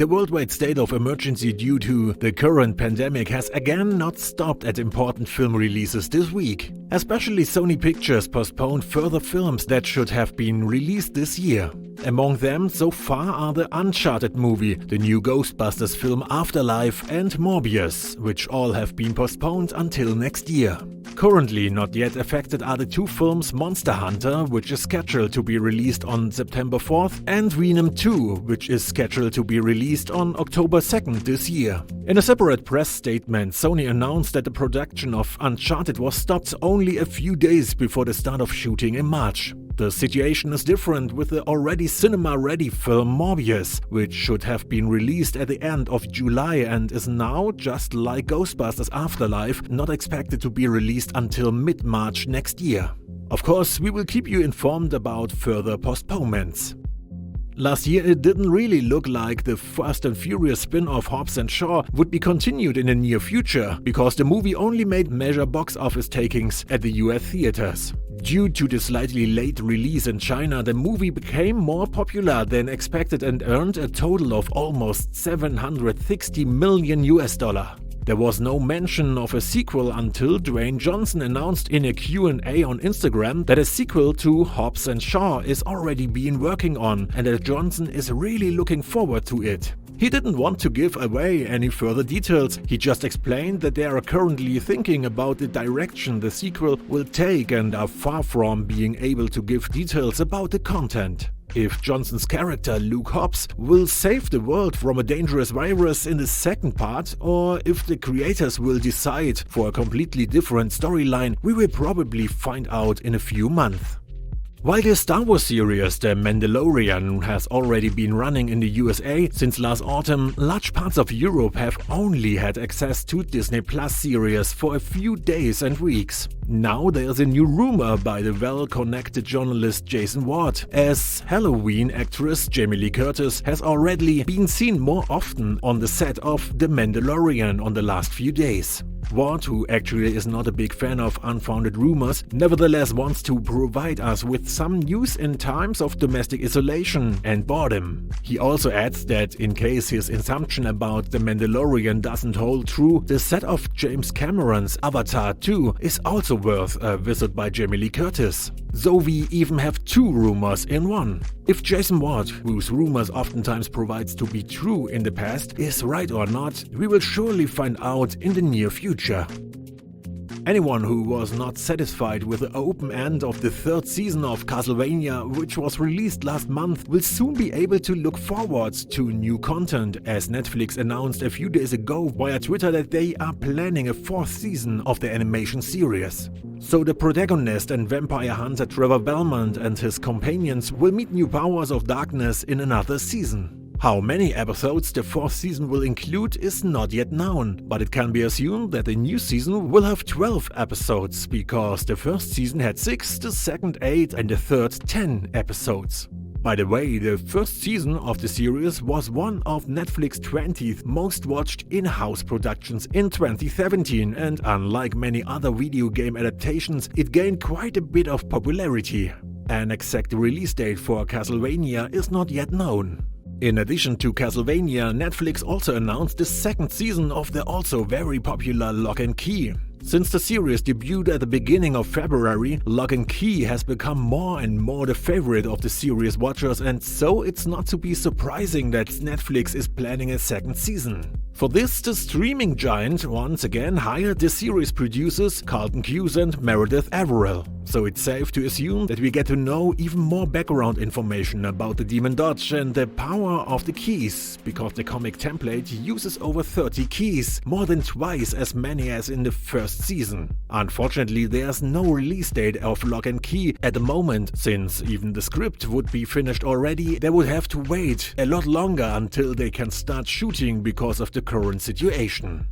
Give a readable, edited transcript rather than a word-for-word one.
The worldwide state of emergency due to the current pandemic has again not stopped at important film releases this week. Especially Sony Pictures postponed further films that should have been released this year. Among them so far are the Uncharted movie, the new Ghostbusters film Afterlife and Morbius, which all have been postponed until next year. Currently not yet affected are the two films Monster Hunter, which is scheduled to be released on September 4th, and Venom 2, which is scheduled to be released on October 2nd this year. In a separate press statement, Sony announced that the production of Uncharted was stopped only a few days before the start of shooting in March. The situation is different with the already cinema-ready film Morbius, which should have been released at the end of July and is now, just like Ghostbusters Afterlife, not expected to be released until mid-March next year. Of course, we will keep you informed about further postponements. Last year it didn't really look like the Fast and Furious spin-off Hobbs and Shaw would be continued in the near future, because the movie only made major box office takings at the US theaters. Due to the slightly late release in China, the movie became more popular than expected and earned a total of almost $760 million. There was no mention of a sequel until Dwayne Johnson announced in a Q&A on Instagram that a sequel to Hobbs and Shaw is already being working on and that Johnson is really looking forward to it. He didn't want to give away any further details, he just explained that they are currently thinking about the direction the sequel will take and are far from being able to give details about the content. If Johnson's character, Luke Hobbs, will save the world from a dangerous virus in the second part, or if the creators will decide for a completely different storyline, we will probably find out in a few months. While the Star Wars series, The Mandalorian, has already been running in the USA since last autumn, large parts of Europe have only had access to Disney Plus series for a few days and weeks. Now there's a new rumor by the well-connected journalist Jason Ward, as Halloween actress Jamie Lee Curtis has already been seen more often on the set of The Mandalorian on the last few days. Ward, who actually is not a big fan of unfounded rumors, nevertheless wants to provide us with some news in times of domestic isolation and boredom. He also adds that in case his assumption about The Mandalorian doesn't hold true, the set of James Cameron's Avatar 2 is also worth a visit by Jamie Lee Curtis. So we even have two rumors in one. If Jason Ward, whose rumors oftentimes provides to be true in the past, is right or not, we will surely find out in the near future. Anyone who was not satisfied with the open end of the third season of Castlevania, which was released last month, will soon be able to look forward to new content, as Netflix announced a few days ago via Twitter that they are planning a fourth season of the animation series. So the protagonist and vampire hunter Trevor Belmont and his companions will meet new powers of darkness in another season. How many episodes the fourth season will include is not yet known, but it can be assumed that the new season will have 12 episodes, because the first season had 6, the second 8 and the third 10 episodes. By the way, the first season of the series was one of Netflix's 20th most watched in-house productions in 2017, and unlike many other video game adaptations, it gained quite a bit of popularity. An exact release date for Castlevania is not yet known. In addition to Castlevania, Netflix also announced the second season of the also very popular Locke and Key. Since the series debuted at the beginning of February, Locke and Key has become more and more the favorite of the series watchers, and so it's not to be surprising that Netflix is planning a second season. For this, the streaming giant once again hired the series producers Carlton Cuse and Meredith Averill. So it's safe to assume that we get to know even more background information about the Demon Dodge and the power of the keys, because the comic template uses over 30 keys, more than twice as many as in the first season. Unfortunately, there's no release date of Locke and Key at the moment, since even the script would be finished already. They would have to wait a lot longer until they can start shooting because of the current situation.